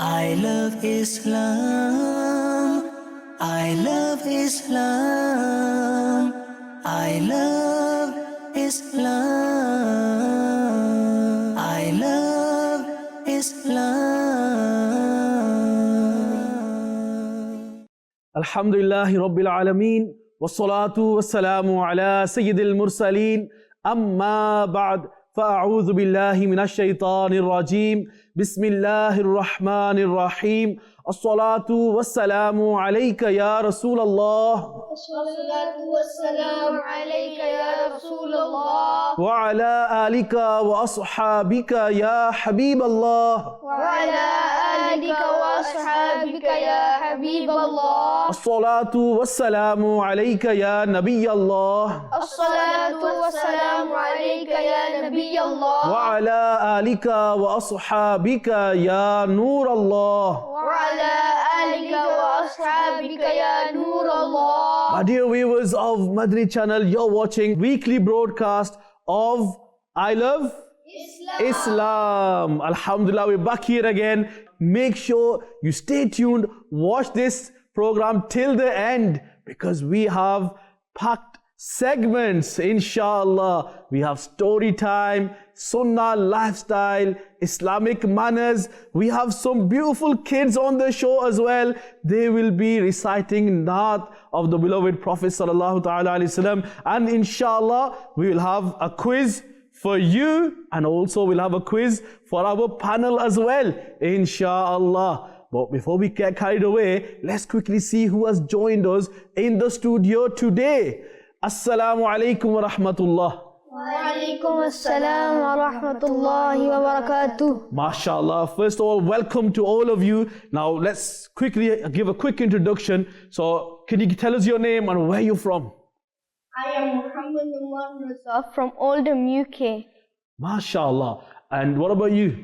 I love Islam. I love Islam. I love Islam. I love Islam. Alhamdulillahi Rabbil Alameen. Wassalatu wassalamu ala Sayyidil Mursaleen. Amma ba'd. فأعوذ بالله من الشيطان الرجيم بسم الله الرحمن الرحيم الصلاة والسلام عليك يا رسول الله الصلاة والسلام عليك يا رسول الله وعلى آلك وأصحابك يا حبيب الله وعلى آلك وأصحابك يا حبيب الله الصلاة والسلام عليك يا نبي الله الصلاة والسلام عليك يا نبي الله وعلى آلك وأصحابك يا نور الله وعلى آلك وأصحابك يا نور الله. My dear viewers of Madani Channel, you're watching weekly broadcast of I Love Islam. Alhamdulillah, we're back here again. Make sure you stay tuned, watch this program till the end because we have packed segments, inshallah. We have story time, Sunnah lifestyle, Islamic manners. We have some beautiful kids on the show as well. They will be reciting Naat of the beloved Prophet sallallahu ta'ala alayhi wasallam. And inshallah, we will have a quiz for you and also we'll have a quiz for our panel as well, inshallah. But before we get carried away, let's quickly see who has joined us in the studio today. Assalamu alaikum wa rahmatullah. Wa alaikum assalam wa rahmatullahi wa barakatuh. MashaAllah. First of all, welcome to all of you. Now let's quickly give a quick introduction. So can you tell us your name and where you're from? I am Muhammad Umar Raza from Oldham, UK. MashaAllah. And what about you?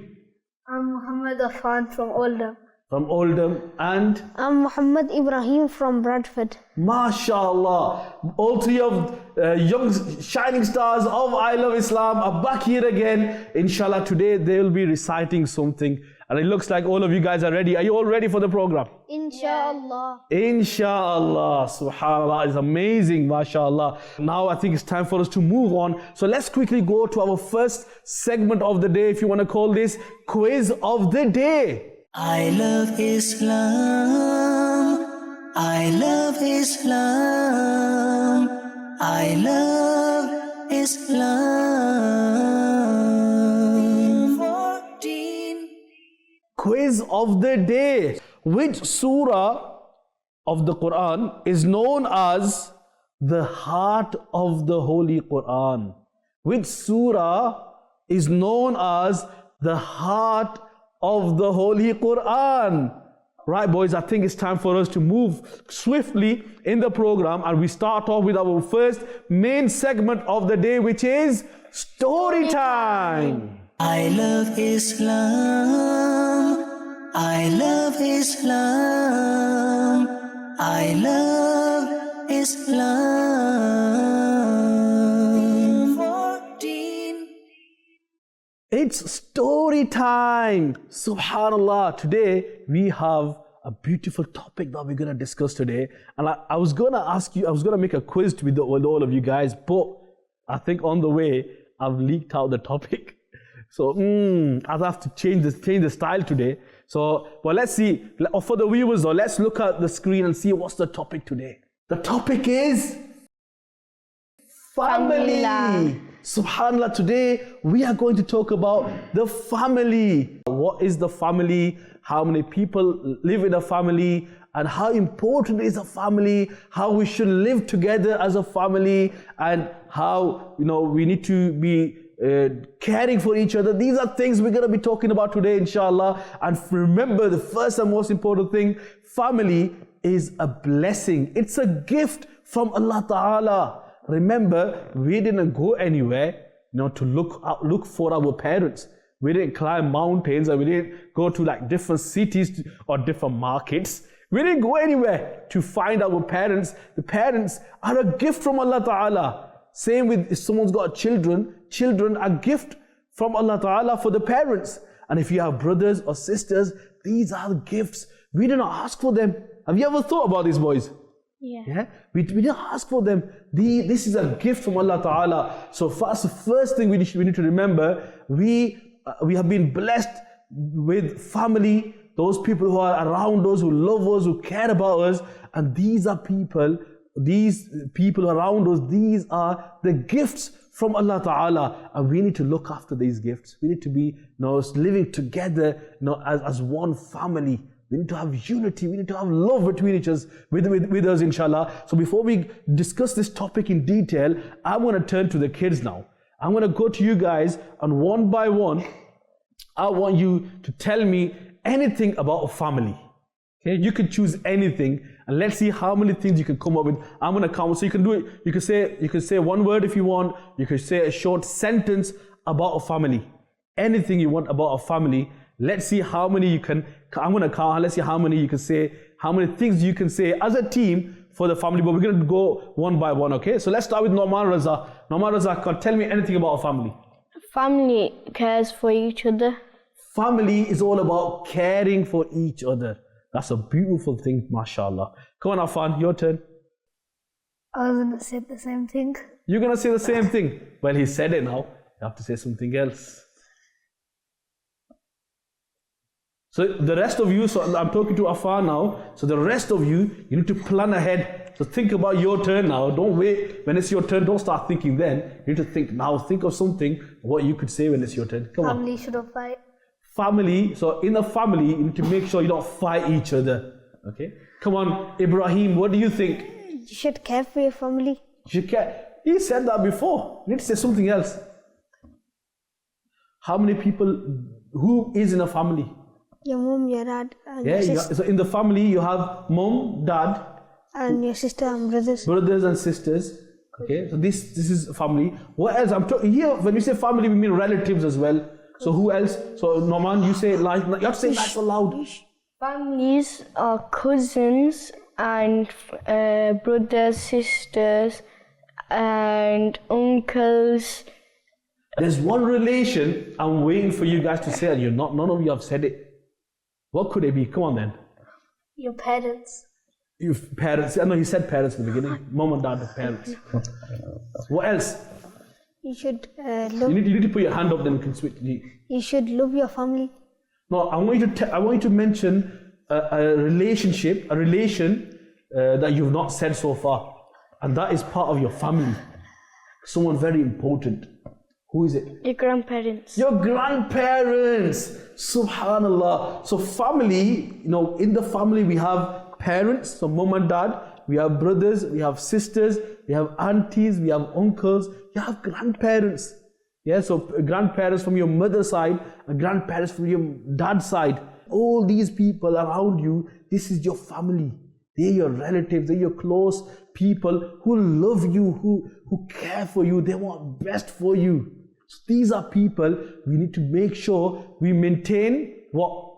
I'm Muhammad Afan from Oldham. From Oldham. And? I'm Muhammad Ibrahim from Bradford. MashaAllah. All three of young shining stars of I Love Islam are back here again. Inshallah, today they will be reciting something. And it looks like all of you guys are ready. Are you all ready for the program? Inshallah. Inshallah. Subhanallah. It's amazing. MashaAllah. Now I think it's time for us to move on. So let's quickly go to our first segment of the day, if you want to call this Quiz of the Day. I love Islam. I love Islam. I love Islam. 14. Quiz of the day. Which surah of the Quran is known as the heart of the Holy Quran? Which surah is known as the heart of the Holy Quran? Right, boys, I think it's time for us to move swiftly in the program, and we start off with our first main segment of the day, which is story time. I love Islam. I love Islam. I love Islam. 14. It's story time. Subhanallah. Today we have a beautiful topic that we're going to discuss today. And I was going to ask you, I was going to make a quiz with all of you guys, but I think on the way I've leaked out the topic. So I'll have to change the style today. So, but let's see. For the viewers though, let's look at the screen and see what's the topic today. The topic is family. Subhanallah, today we are going to talk about the family. What is the family? How many people live in a family? And how important is a family? How we should live together as a family? And how, we need to be caring for each other. These are things we're going to be talking about today, inshallah. And remember, the first and most important thing, family is a blessing. It's a gift from Allah Ta'ala. Remember, we didn't go anywhere, to look for our parents. We didn't climb mountains, or we didn't go to like different cities or different markets. We didn't go anywhere to find our parents. The parents are a gift from Allah Ta'ala. Same with if someone's got children, children are a gift from Allah Ta'ala for the parents. And if you have brothers or sisters, these are the gifts. We do not ask for them. Have you ever thought about these boys? Yeah. We didn't ask for them. This is a gift from Allah Ta'ala. So first thing we need to remember, we have been blessed with family, those people who are around us, who love us, who care about us. And these people around us, these are the gifts from Allah Ta'ala. And we need to look after these gifts. We need to be living together as one family. We need to have unity. We need to have love between each other, with us, inshallah. So before we discuss this topic in detail, I'm going to turn to the kids now. I'm going to go to you guys, and one by one, I want you to tell me anything about a family. Okay, you can choose anything, and let's see how many things you can come up with. I'm going to count, so you can do it. You can say one word if you want. You can say a short sentence about a family. Anything you want about a family. Let's see how many you can. I'm going to count. Let's see how many you can say. How many things you can say as a team for the family. But we're going to go one by one. Okay. So let's start with Noman Raza. Noman Raza, tell me anything about a family. Family cares for each other. Family is all about caring for each other. That's a beautiful thing, mashallah. Come on, Afan, your turn. I was going to say the same thing. You're going to say the same thing? Well, he said it now. You have to say something else. So the rest of you, so I'm talking to Afan now. So the rest of you need to plan ahead. So think about your turn now. Don't wait. When it's your turn, don't start thinking then. You need to think now. Think of something, what you could say when it's your turn. Come on. Family shouldn't fight. Family, so in a family, you need to make sure you don't fight each other. Okay? Come on, Ibrahim, what do you think? You should care for your family. You should care. He said that before. You need to say something else. How many people, who is in a family? Your mom, your dad, and your sister. So in the family, you have mom, dad, and your sister and brothers. Brothers and sisters. Okay, so this is family. What else? I'm talking here, when we say family, we mean relatives as well. So who else? So Norman, you say like, you have to say that so loud. Families are cousins and brothers, sisters, and uncles. There's one relation I'm waiting for you guys to say, and none of you have said it. What could it be? Come on then. Your parents. Your parents. I know you said parents in the beginning. Mom and dad are parents. What else? You should love. You need to put your hand up, then you can switch. You should love your family. No, I want you to mention a relation that you've not said so far, and that is part of your family. Someone very important. Who is it? Your grandparents. Your grandparents. Subhanallah. So family, in the family we have parents, so mom and dad. We have brothers, we have sisters, we have aunties, we have uncles, you have grandparents. Yeah, so grandparents from your mother's side and grandparents from your dad's side. All these people around you, this is your family. They're your relatives, they're your close people who love you, who care for you, they want best for you. So these are people we need to make sure we maintain what?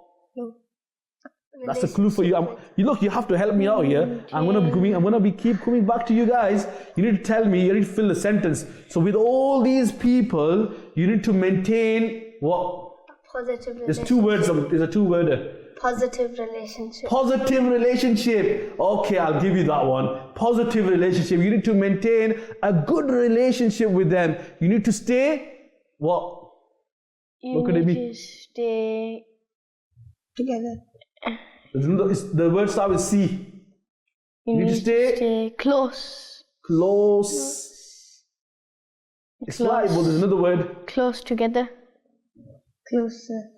That's a clue for you. You have to help me out here. I'm gonna keep coming back to you guys. You need to tell me. You need to fill the sentence. So with all these people, you need to maintain what? Positive relationship. There's two words. There's a two-worder. Positive relationship. Positive relationship. Okay, I'll give you that one. Positive relationship. You need to maintain a good relationship with them. You need to stay what? What could it be? You need to stay together. The word starts with C. You need to stay close. Close. It's like, but there's another word. Close together. Closer.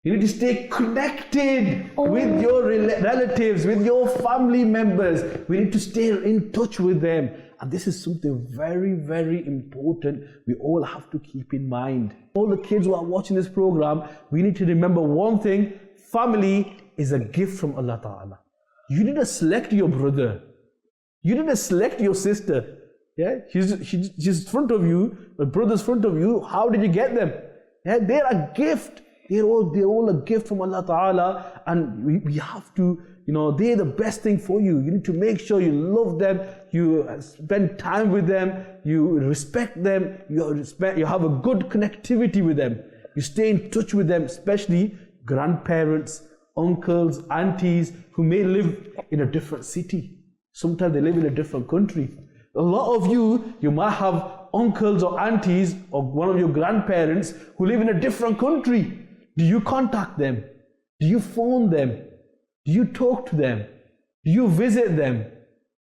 You need to stay connected with your relatives, with your family members. We need to stay in touch with them. And this is something very, very important we all have to keep in mind. All the kids who are watching this program, we need to remember one thing. Family is a gift from Allah Ta'ala. You didn't select your brother. You didn't select your sister. Yeah, she's in front of you, the brother's in front of you. How did you get them? Yeah, they're a gift. They're all a gift from Allah Ta'ala, and we have to, they're the best thing for you. You need to make sure you love them, you spend time with them, you respect them, you have a good connectivity with them. You stay in touch with them, especially grandparents, uncles, aunties who may live in a different city. Sometimes they live in a different country. A lot of you might have uncles or aunties or one of your grandparents who live in a different country. Do you contact them? Do you phone them? Do you talk to them? Do you visit them?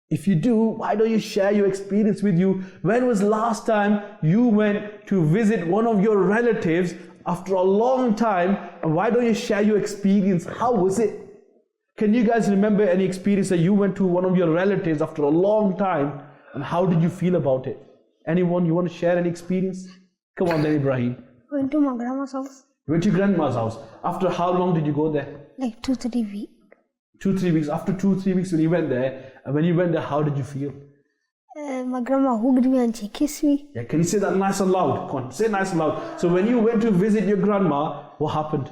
If you do, why don't you share your experience with you? When was last time you went to visit one of your relatives after a long time? And why don't you share your experience? How was it? Can you guys remember any experience that you went to one of your relatives after a long time? And how did you feel about it? Anyone, you want to share any experience? Come on then, Ibrahim. Went to my grandma's house. You went to your grandma's house. After how long did you go there? Like 2-3 weeks. 2-3 weeks. After 2-3 weeks when you went there, and when you went there, how did you feel? My grandma hugged me and she kissed me. Yeah, can you say that nice and loud? Come on, say it nice and loud. So when you went to visit your grandma, what happened?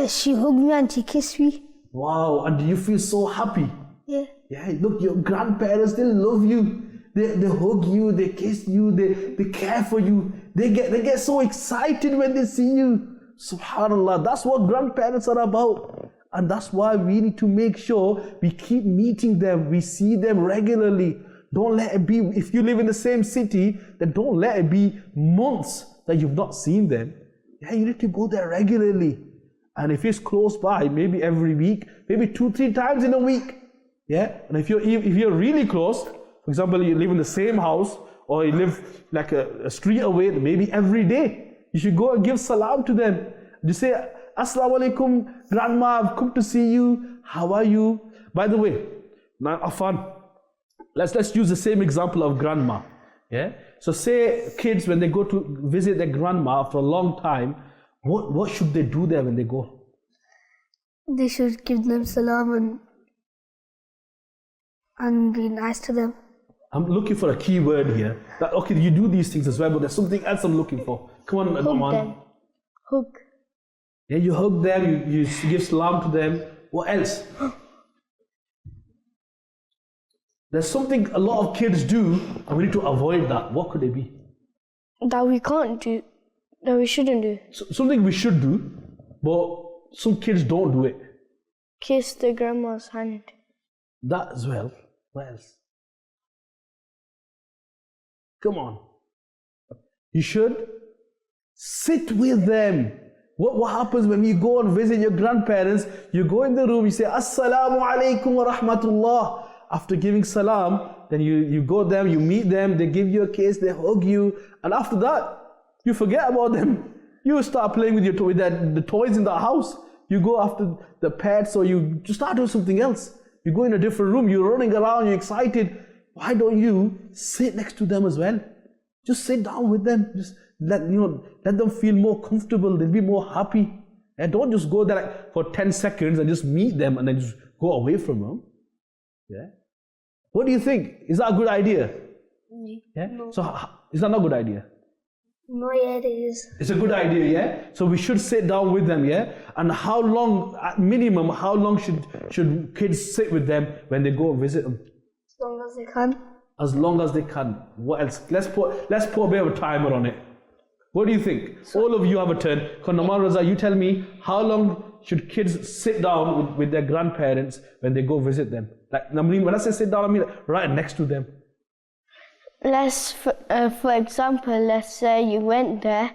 She hugged me and she kissed me. Wow, and do you feel so happy? Yeah. Yeah, look, your grandparents, they love you. They hug you, they kiss you, they care for you. They get so excited when they see you. Subhanallah, that's what grandparents are about. And that's why we need to make sure we keep meeting them, we see them regularly. Don't let it be, if you live in the same city, then don't let it be months that you've not seen them. Yeah, you need to go there regularly. And if it's close by, maybe every week, maybe 2-3 times in a week. Yeah, and if you're really close, for example, you live in the same house, or you live like a street away, maybe every day, you should go and give salam to them. You say, Assalamu alaikum, grandma, I've come to see you. How are you? By the way, now Afan, let's use the same example of grandma. Yeah. So say kids, when they go to visit their grandma after a long time, what should they do there when they go? They should give them salam and be nice to them. I'm looking for a key word here. Okay, you do these things as well, but there's something else I'm looking for. Come on, Hug Aman. them. Hug. Yeah, you hug them, you give salam to them. What else? There's something a lot of kids do, and we need to avoid that. What could it be? That we can't do. That we shouldn't do. Something we should do, but some kids don't do it. Kiss the grandma's hand. That as well. What else? Come on. You should sit with them. What happens when you go and visit your grandparents? You go in the room, you say, Assalamu alaikum wa rahmatullah. After giving salam, then you go there, you meet them, they give you a kiss, they hug you, and after that, you forget about them. You start playing with the toys in the house. You go after the pets, or you just start doing something else. You go in a different room, you're running around, you're excited. Why don't you sit next to them as well? Just sit down with them. Just let them feel more comfortable. They'll be more happy. And don't just go there for 10 seconds and just meet them and then just go away from them. Yeah. What do you think? Is that a good idea? Yeah. No. So is that not a good idea? No, yeah, it is. It's a good idea, yeah? So we should sit down with them, yeah? And how long, at minimum, how long should kids sit with them when they go and visit them? As long as they can. As long as they can. What else? Let's put a bit of a timer on it. What do you think? All of you have a turn. Naman Raza, you tell me, how long should kids sit down with their grandparents when they go visit them? Like, when I say sit down, I mean right next to them. For example, let's say you went there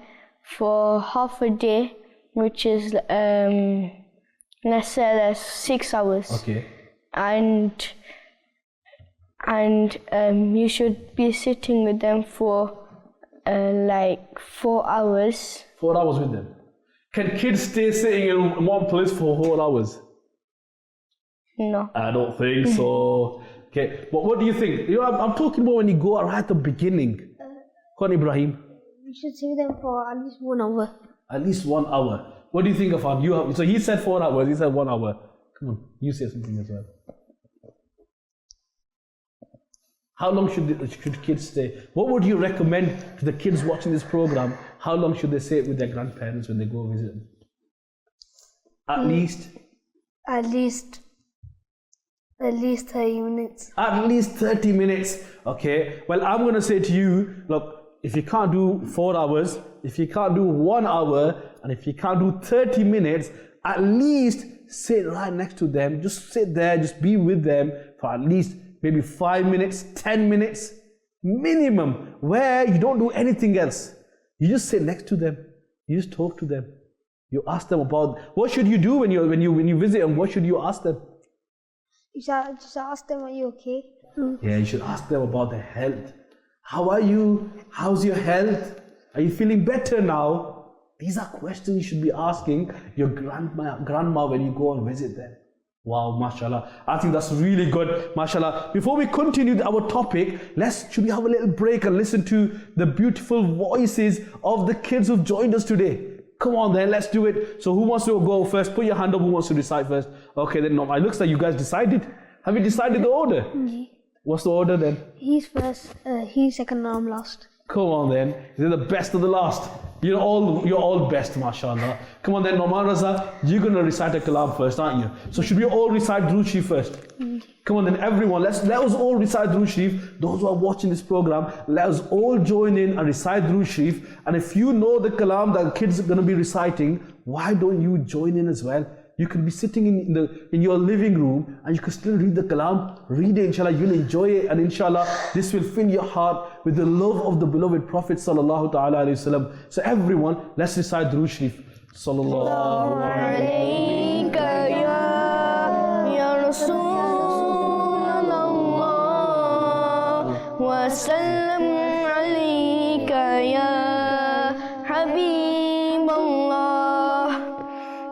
for half a day, which is, let's say that's 6 hours. Okay. And you should be sitting with them for like 4 hours. 4 hours with them. Can kids stay sitting in one place for 4 hours? No. I don't think so. Okay, but what do you think? I'm talking about when you go right at the beginning. Come on, Ibrahim. We should see them for at least 1 hour. At least 1 hour. What do you think, Afan? So he said 4 hours, he said 1 hour. Come on, you say something as well. How long should kids stay? What would you recommend to the kids watching this program? How long should they sit with their grandparents when they go visit them? At least 30 minutes. At least 30 minutes. Okay. Well, I'm going to say to you, look, if you can't do 4 hours, if you can't do 1 hour, And if you can't do 30 minutes, at least sit right next to them. Just sit there, just be with them for at least maybe 5 minutes, 10 minutes minimum, where you don't do anything else. You just sit next to them. You just talk to them. You ask them about what should you do when you visit them. What should you ask them? You should just ask them, are you okay? Yeah, you should ask them about their health. How are you? How's your health? Are you feeling better now? These are questions you should be asking your grandma when you go and visit them. Wow, mashallah. I think that's really good, mashallah. Before we continue our topic, should we have a little break and listen to the beautiful voices of the kids who've joined us today? Come on then, let's do it. So who wants to go first? Put your hand up, who wants to recite first? Okay, then no, it looks like you guys decided. Have you decided the order? Yeah. What's the order then? He's first, he's second, and I'm last. Come on then. Is it the best of the last? You're all best, mashallah. Come on then, Noman Raza, you're going to recite a kalam first, aren't you? So should we all recite Durood Sharif first? Come on then, everyone, let us all recite Durood Sharif. Those who are watching this program, let us all join in and recite Durood Sharif. And if you know the kalam that the kids are going to be reciting, why don't you join in as well? You could be sitting in your living room and you could still read the kalam. Read it, inshallah, you'll enjoy it, and inshallah this will fill your heart with the love of the beloved Prophet sallallahu ta'ala alayhi wasallam. So everyone, let's recite Durood Sharif. Sallallahu alayka ya Rasulullah wa sallam alayka ya Habiballah.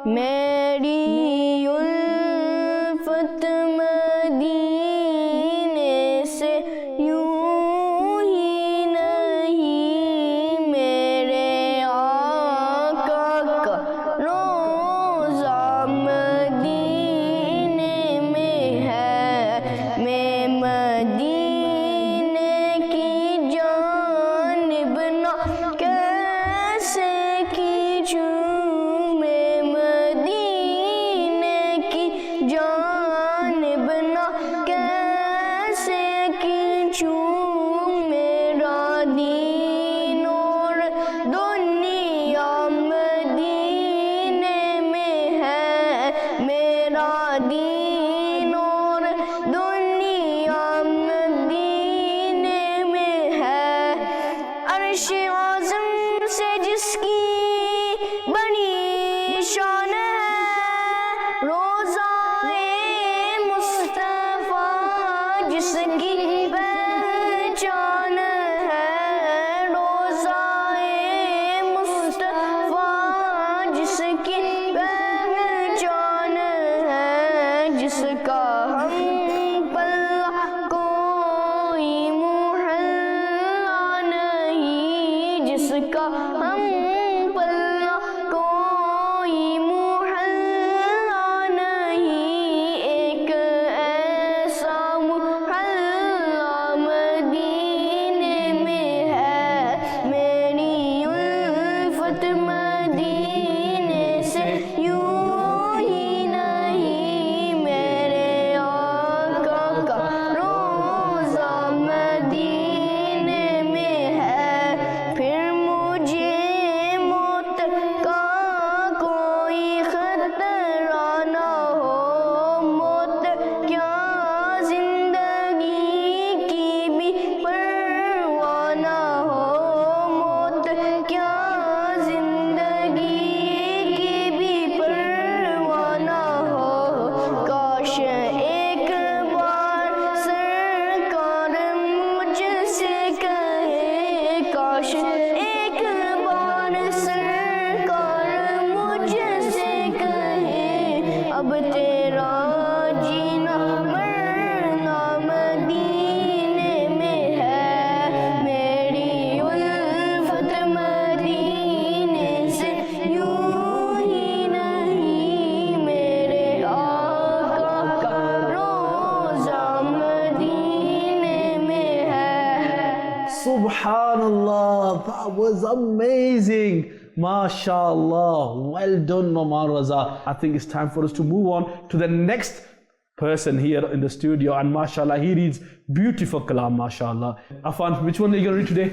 मेरी उल्फत मदीने से यूं ही नहीं, मेरे आका का रोज़ा मदीने में है। मैं मदीने की जानिब ना कैसे कीजूं, जानिब ना कैसे खींचूं, मेरा दीन और दुनिया मदीने में है। मेरा दीन और दुनिया मदीने में है। अर्श आज़म से जिसकी बड़ी शान है, जिसकी पहचान है, रोज़ाए मुस्तफ़ा जिसकी पहचान है, जिसका हम पल्ला कोई मुहल्ला नहीं, जिसका हम पल्ला कोई मुहल्ला नहीं, एक ऐसा मुहल्ला मदीने में है। मेरी उल्फत मदीने से यूं ही नहीं, मेरे आका का रोज़ा मदीने में है। फिर मुझे मौत का कोई खतरा ना हो, मौत क्या जिंदगी की भी परवाह ना हो, मौत क्या जिंदगी की भी परवाह ना हो। काश एक बार सरकार मुझसे कहे, काश एक बार सरकार मुझसे कहे, अब तेरा जीना मरना मदीने में है। मेरी उल्फत मदीने से यूं ही नहीं, मेरे आका का रोज़ा मदीने में है। Subhanallah, that was amazing. MashaAllah, well done, Noman Raza. I think it's time for us to move on to the next person here in the studio, and mashallah, he reads beautiful kalam, mashallah. Afan, which one are you going to read today?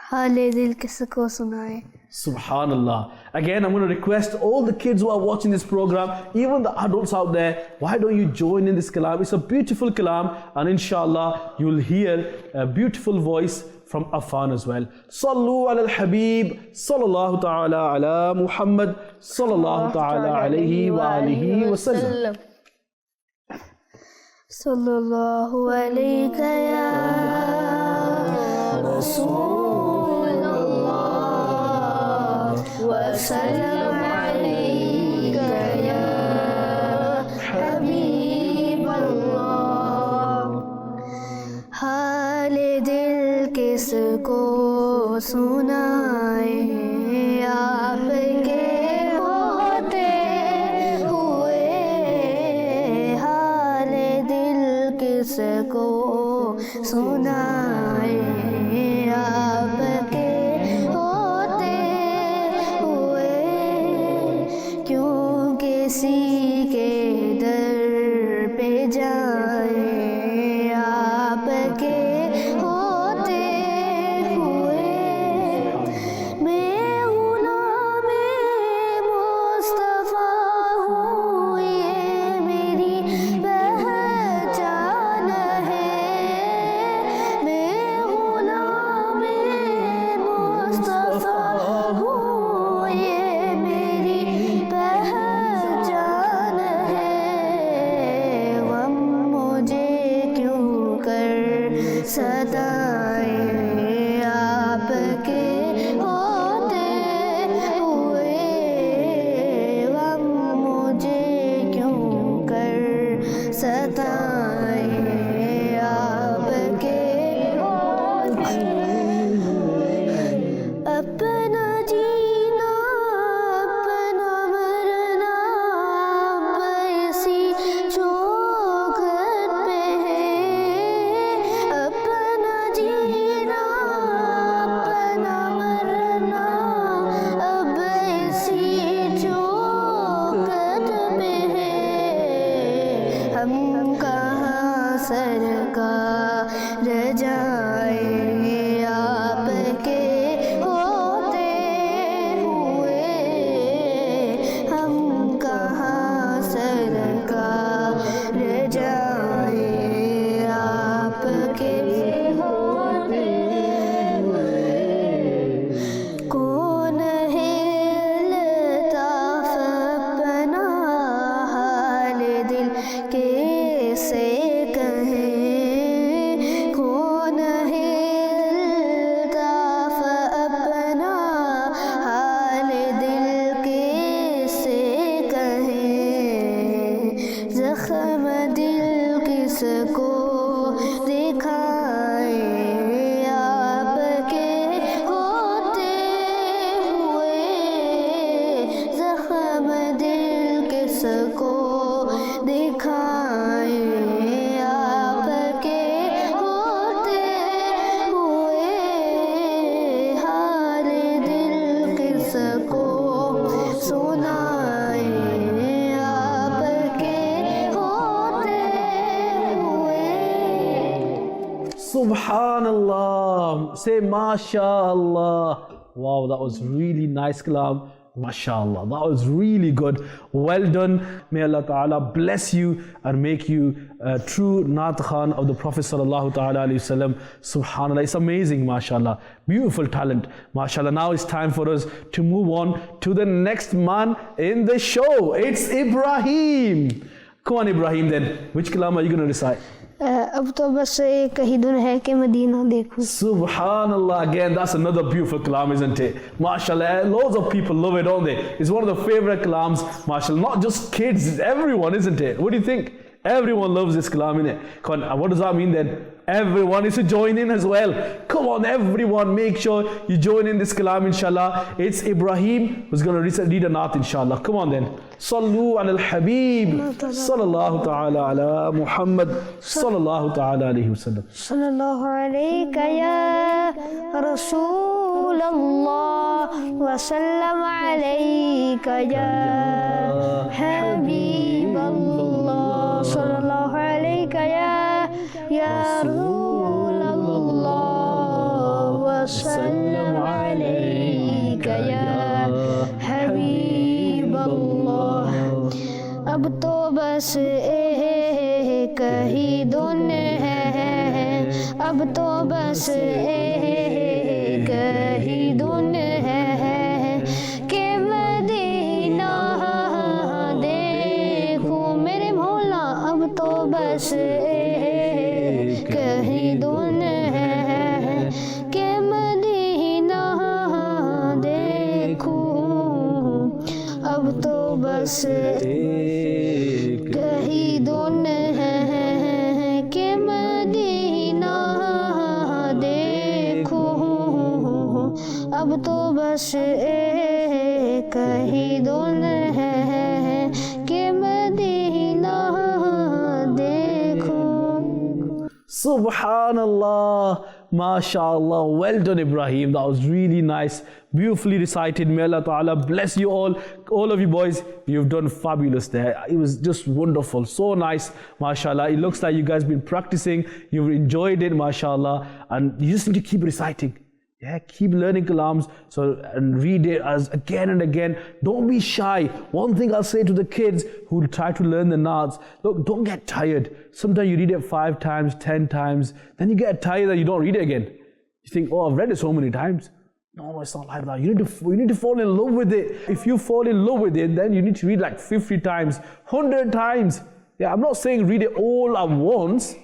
हाले दिल किसको सुनाए, Subhanallah. Again, I'm going to request all the kids who are watching this program, even the adults out there, why don't you join in this kalam? It's a beautiful kalam, and inshallah, you'll hear a beautiful voice from Affan as well. Sallu ala al-Habib, sallallahu ta'ala ala Muhammad, sallallahu ta'ala alayhi wa alihi wa sallam. Sallallahu alayka ya Rasulullah wa sallam alayka ya Habib Allah. हाले दिल किसको सुनाए आपके होते हुए, हाले दिल किसको सुनाए आपके होते हुए, क्यों किसी के दर पे जाए आपके होते हुए। मैं गुलाम मुस्तफा हूँ, ये मेरी पहचान है। मैं गुलाम मुस्तफा हूँ, ये मेरी पहचान है। गम मुझे क्यों कर सताए आपके होते हुए, गम मुझे क्यों कर सताए आपके होते हुए। अपना जीना अपना मरना अब इसी चौखट पे है। अपना जीना अपना मरना अब इसी चौखट पे है। हम कहाँ सरकार जाए आपके होते हुए, हम कहाँ सरकार जाए आपके होते हुए। कौन है लताफ अपना हाल दिल कैसे कहें, कौन है लताफ अपना हाल दिल कैसे कहें। जख्म दिल किसको दिखाए आपके होते हुए, जख्म दिल किसको दिखाए आपके होते हुए, हाल दिल किसको सुनाए आपके होते हुए। Subhanallah. Say MashaAllah. Wow, that was really nice kalam. MashaAllah. That was really good. Well done. May Allah Ta'ala bless you and make you a true Naat Khan of the Prophet Sallallahu Ta'ala Alaihi Wasallam. Subhanallah. It's amazing, MashaAllah. Beautiful talent. MashaAllah. Now it's time for us to move on to the next man in the show. It's Ibrahim. Come on, Ibrahim, then. Which kalam are you going to recite? अब तो बस एक ही दिन है कि Medina देखूं। Subhanallah, again, that's another beautiful kalam, isn't it? MashaAllah, loads of people love it, don't they? It's one of the favorite kalams, MashaAllah, not just kids, it's everyone, isn't it? What do you think? Everyone loves this kalam, innit? Come on, what does that mean then? Everyone is to join in as well. Come on, everyone, make sure you join in this kalam, inshallah. It's Ibrahim who's going to read a naat, inshallah. Come on then. Sallu ala al-Habib, sallallahu ta'ala ala Muhammad, sallallahu ta'ala alayhi wa sallam. Sallallahu alayka ya Rasulullah wa sallam alayka ya Habib Allah. Sallallahu alayka ya Rasulullah wa sallam alayka ya अब तो बस एक ही धुन है, अब तो बस एक ही धुन है कि मदीना देखूं मेरे मौला, अब तो बस एक ही धुन है कि मदीना देखूं, अब तो बस एक ही धुन है कि मदीना देखूं, अब तो बस एक ही धुन है कि मदीना देखूं। Subhanallah, MashaAllah, well done Ibrahim, that was really nice, beautifully recited. May Allah Ta'ala bless you all of you boys, you've done fabulous there. It was just wonderful, so nice, MashaAllah. It looks like you guys been practicing, you've enjoyed it, MashaAllah, and you just need to keep reciting. Yeah, keep learning kalams and read it as again and again. Don't be shy. One thing I'll say to the kids who try to learn the naats, look, don't get tired. Sometimes you read it 5 times, 10 times, then you get tired that you don't read it again. You think, oh, I've read it so many times. No, it's not like that. You need to fall in love with it. If you fall in love with it, then you need to read like 50 times, 100 times. Yeah, I'm not saying read it all at once.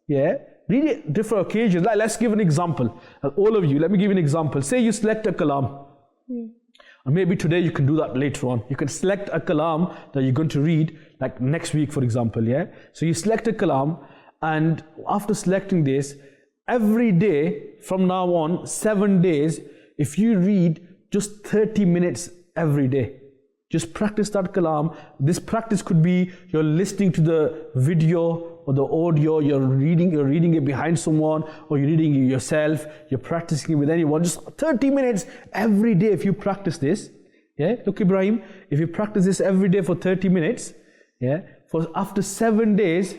Yeah. Read it different occasions. Like, let's give an example. All of you, let me give you an example. Say you select a kalam. And maybe today you can do that later on. You can select a kalam that you're going to read, like next week, for example. Yeah. So you select a kalam, and after selecting this, every day from now on, 7 days, if you read just 30 minutes every day, just practice that kalam. This practice could be you're listening to the video or the audio, you're reading it behind someone, or you're reading it yourself, you're practicing it with anyone. Just 30 minutes every day if you practice this. Yeah, look Ibrahim, if you practice this every day for 30 minutes, yeah, for after 7 days,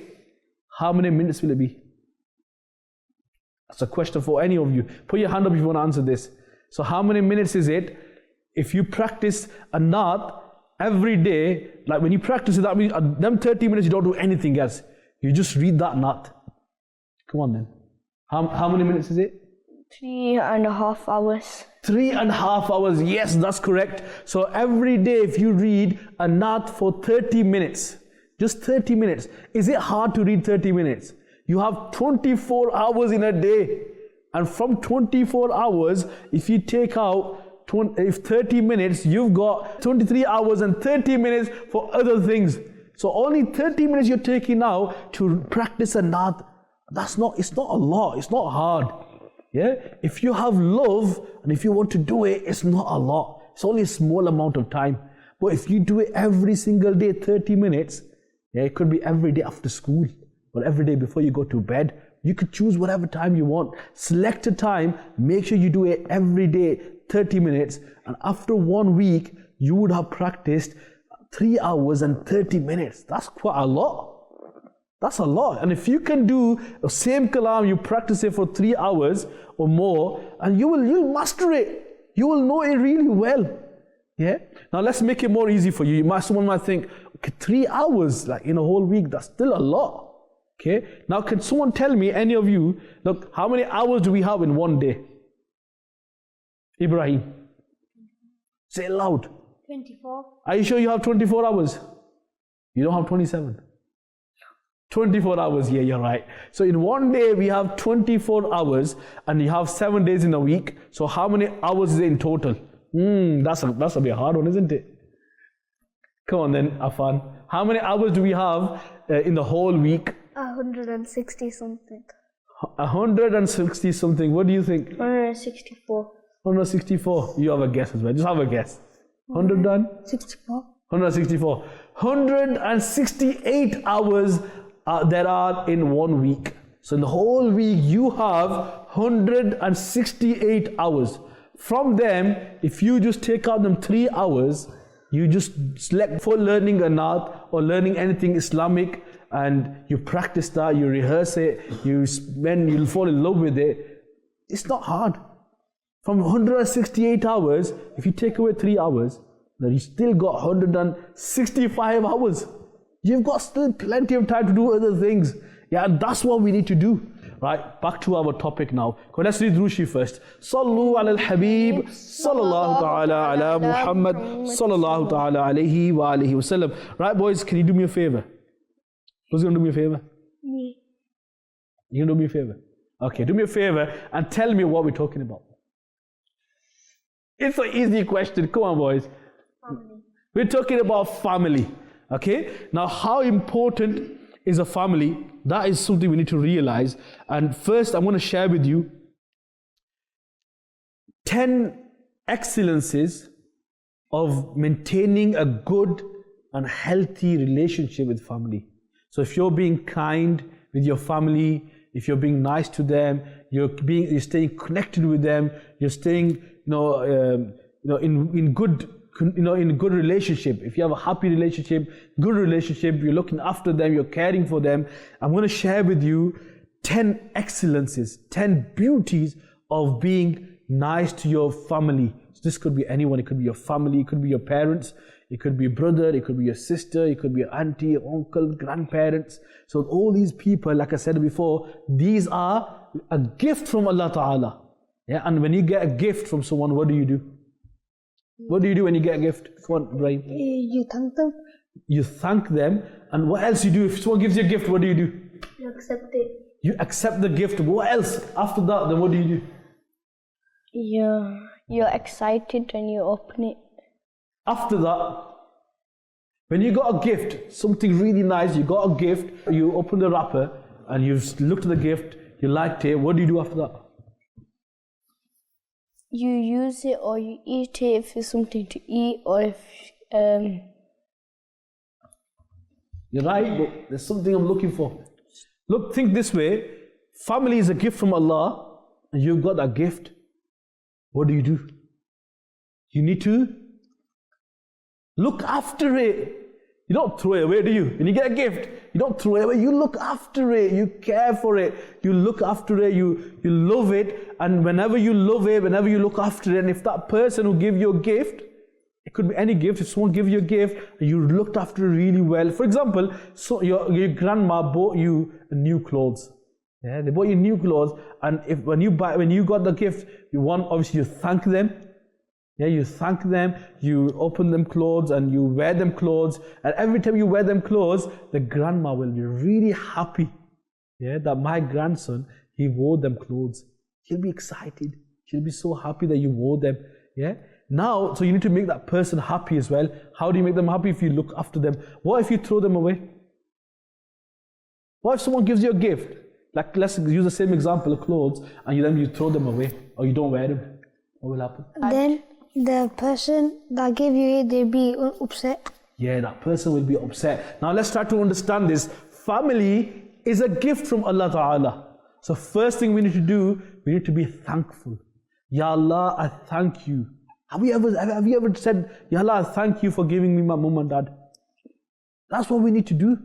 how many minutes will it be? That's a question for any of you. Put your hand up if you want to answer this. So how many minutes is it if you practice a naat every day? Like when you practice it, that means them 30 minutes you don't do anything else. You just read that naat. Come on then. How many minutes is it? 3.5 hours. 3.5 hours. Yes, that's correct. So every day if you read a naat for 30 minutes, just 30 minutes. Is it hard to read 30 minutes? You have 24 hours in a day. And from 24 hours, if you take out if 30 minutes, you've got 23 hours and 30 minutes for other things. So only 30 minutes you're taking now to practice a naat. It's not a lot, it's not hard. Yeah? If you have love and if you want to do it, it's not a lot. It's only a small amount of time. But if you do it every single day, 30 minutes, yeah, it could be every day after school or every day before you go to bed. You could choose whatever time you want. Select a time, make sure you do it every day, 30 minutes, and after 1 week, you would have practiced 3 hours and 30 minutes. That's quite a lot. That's a lot. And if you can do the same kalam, you practice it for 3 hours or more, and you'll master it. You will know it really well. Yeah. Now let's make it more easy for you. Someone might think, okay, 3 hours, like in a whole week, that's still a lot. Okay. Now can someone tell me, any of you, look, how many hours do we have in one day? Ibrahim. Say it loud. 24. Are you sure you have 24 hours? You don't have 27. 24 hours, yeah, you're right. So in one day we have 24 hours and you have 7 days in a week. So how many hours is it in total? That's a bit hard one, isn't it? Come on then, Afan. How many hours do we have in the whole week? 160 something. 160 something. What do you think? 164. 164. You have a guess as well. Just have a guess. 164. 164. 168 hours there are in 1 week. So in the whole week you have 168 hours. From them, if you just take out them 3 hours, you just select for learning a naat or learning anything Islamic, and you practice that, you rehearse it, you'll fall in love with it. It's not hard. From 168 hours, if you take away 3 hours, then you still got 165 hours. You've got still plenty of time to do other things. Yeah, and that's what we need to do. Right, back to our topic now. Let's read Rushi first. Sallu ala al-Habib, sallallahu ta'ala ala Muhammad, sallallahu ta'ala alayhi wa alihi wasallam. Right, boys, can you do me a favor? Who's going to do me a favor? Me. You can do me a favor? Okay, do me a favor and tell me what we're talking about. It's an easy question. Come on, boys. Family. We're talking about family. Okay, now how important is a family? That is something we need to realize. And first, I'm going to share with you 10 excellences of maintaining a good and healthy relationship with family. So if you're being kind with your family, if you're being nice to them, you're staying connected with them, you're staying, in good relationship. If you have a happy relationship, good relationship, you're looking after them, you're caring for them. I'm going to share with you 10 excellences, 10 beauties of being nice to your family. So this could be anyone. It could be your family, it could be your parents, it could be your brother, it could be your sister, it could be your auntie, your uncle, grandparents. So all these people, like I said before, these are a gift from Allah Ta'ala. Yeah, and when you get a gift from someone, what do you do? What do you do when you get a gift? Come on, Ibrahim. You thank them. You thank them. And what else you do? If someone gives you a gift, what do you do? You accept it. You accept the gift. What else? After that, then what do you do? You're excited when you open it. After that, when you got a gift, something really nice, you got a gift, you open the wrapper and you've looked at the gift, you liked it, what do you do after that? You use it or you eat it if it's something to eat, or if You're right, but there's something I'm looking for. Look, think this way. Family is a gift from Allah, and you've got that gift. What do? You need to look after it. You don't throw it away, do you? When you get a gift, you don't throw it away. You look after it. You care for it. You look after it. You love it. And whenever you love it, whenever you look after it, and if that person who gives you a gift, it could be any gift. If someone gives you a gift, you looked after it really well. For example, so your grandma bought you new clothes. Yeah, they bought you new clothes, and when you got the gift, obviously you thank them. Yeah, you thank them, you open them clothes and you wear them clothes, and every time you wear them clothes, the grandma will be really happy. Yeah, that my grandson, he wore them clothes. She'll be excited. She'll be so happy that you wore them. Yeah. Now, so you need to make that person happy as well. How do you make them happy? If you look after them. What if you throw them away? What if someone gives you a gift? Like, let's use the same example of clothes, and then you throw them away, or you don't wear them. What will happen? Then the person that gave you it, they'll be upset. Yeah, that person will be upset. Now let's try to understand this. Family is a gift from Allah Ta'ala. So first thing we need to do, we need to be thankful. Ya Allah, I thank you. Have you ever said, Ya Allah, I thank you for giving me my mom and dad? That's what we need to do.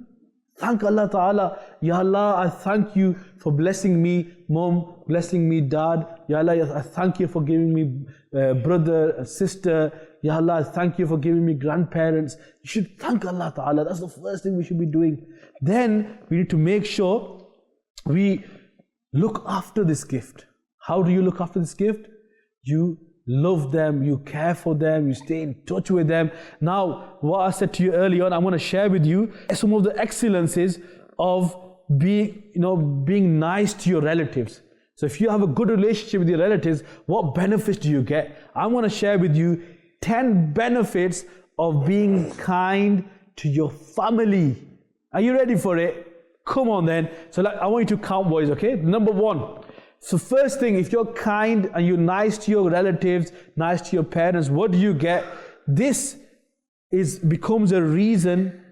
Thank Allah Ta'ala. Ya Allah, I thank you for blessing me, mom, blessing me, dad. Ya Allah, I thank you for giving me brother, sister. Ya Allah, I thank you for giving me grandparents. You should thank Allah Ta'ala. That's the first thing we should be doing. Then we need to make sure we look after this gift. How do you look after this gift? You love them, you care for them, you stay in touch with them. Now, what I said to you earlier on, I want to share with you some of the excellences of being nice to your relatives. So if you have a good relationship with your relatives, what benefits do you get? I want to share with you 10 benefits of being kind to your family. Are you ready for it? Come on then. So I want you to count, boys, okay? Number 1. So first thing, if you're kind and you're nice to your relatives, nice to your parents, what do you get? This becomes a reason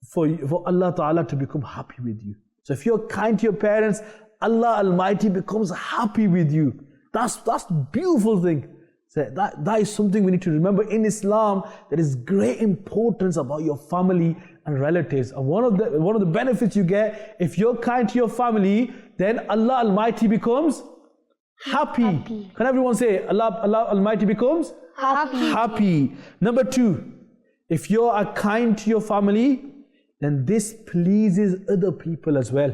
for Allah Ta'ala to become happy with you. So if you're kind to your parents, Allah Almighty becomes happy with you. That's the beautiful thing. So that is something we need to remember. In Islam, there is great importance about your family and relatives. And one of the benefits you get, if you're kind to your family, then Allah Almighty becomes happy. Can everyone say, Allah Almighty becomes happy. Number 2, if you are kind to your family, then this pleases other people as well.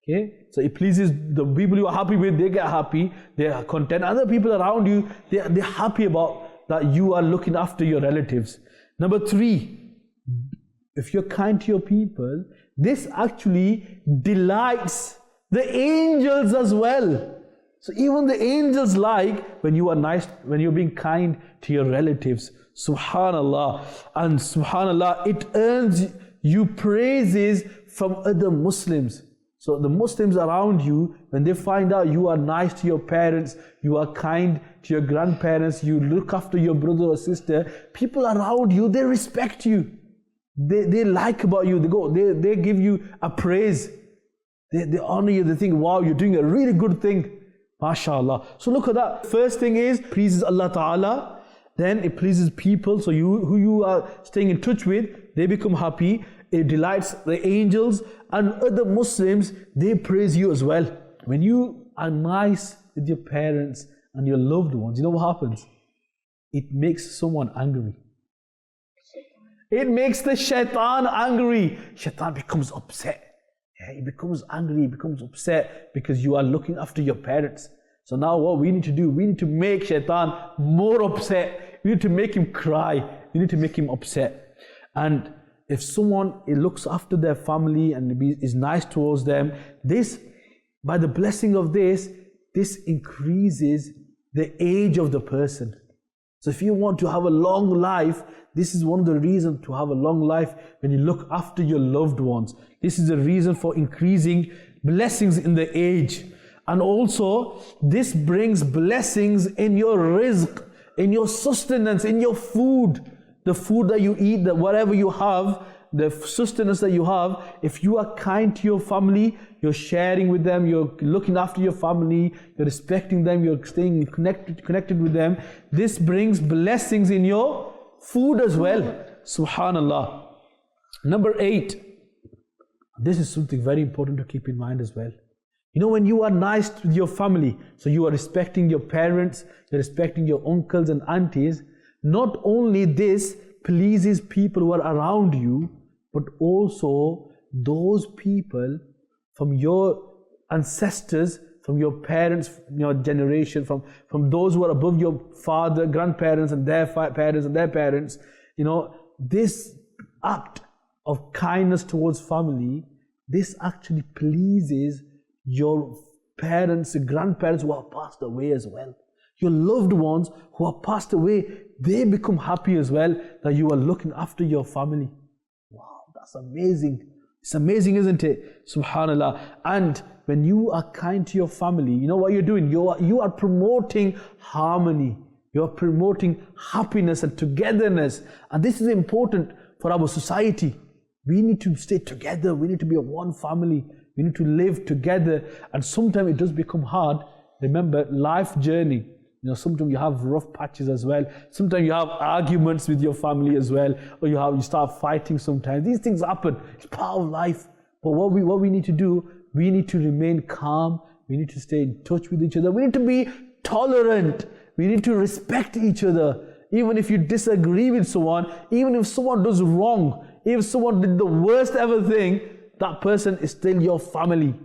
Okay, so it pleases the people you are happy with, they get happy, they are content. Other people around you, they're happy about that you are looking after your relatives. Number 3, if you're kind to your people, this actually delights the angels as well. So even the angels like when you are nice, when you're being kind to your relatives. Subhanallah. And subhanallah, it earns you praises from other Muslims. So the Muslims around you, when they find out you are nice to your parents, you are kind to your grandparents, you look after your brother or sister, people around you, they respect you. They like about you. They give you a praise. They honor you. They think, wow, you're doing a really good thing. MashaAllah. So look at that. First thing is, pleases Allah Ta'ala. Then it pleases people. So who you are staying in touch with, they become happy. It delights the angels and other Muslims, they praise you as well. When you are nice with your parents and your loved ones, you know what happens? It makes someone angry. It makes the shaitan angry. Shaitan becomes upset. He becomes angry, he becomes upset because you are looking after your parents. So now what we need to do, we need to make shaitan more upset. We need to make him cry. We need to make him upset. And if someone looks after their family and is nice towards them, this, by the blessing of this increases the age of the person. So if you want to have a long life, this is one of the reasons to have a long life when you look after your loved ones. This is a reason for increasing blessings in the age. And also, this brings blessings in your rizq, in your sustenance, in your food. The food that you eat, that whatever you have, the sustenance that you have, if you are kind to your family, you're sharing with them, you're looking after your family, you're respecting them, you're staying connected with them, this brings blessings in your food as well. Subhanallah. Number 8, this is something very important to keep in mind as well. You know, when you are nice to your family, so you are respecting your parents, you're respecting your uncles and aunties, not only this pleases people who are around you, but also those people from your ancestors, from your parents, your generation, from those who are above your father, grandparents and their parents and their parents. You know, this act of kindness towards family, this actually pleases your parents, grandparents who have passed away as well. Your loved ones who have passed away, they become happy as well that you are looking after your family. Wow, that's amazing. It's amazing, isn't it? Subhanallah. And when you are kind to your family, you know what you're doing? You are promoting harmony. You are promoting happiness and togetherness. And this is important for our society. We need to stay together. We need to be a one family. We need to live together. And sometimes it does become hard. Remember, life journey. You know, sometimes you have rough patches as well. Sometimes you have arguments with your family as well, or you start fighting sometimes. These things happen. It's part of life. But what we need to do, we need to remain calm. We need to stay in touch with each other. We need to be tolerant. We need to respect each other. Even if you disagree with someone, even if someone does wrong, if someone did the worst ever thing, that person is still your family.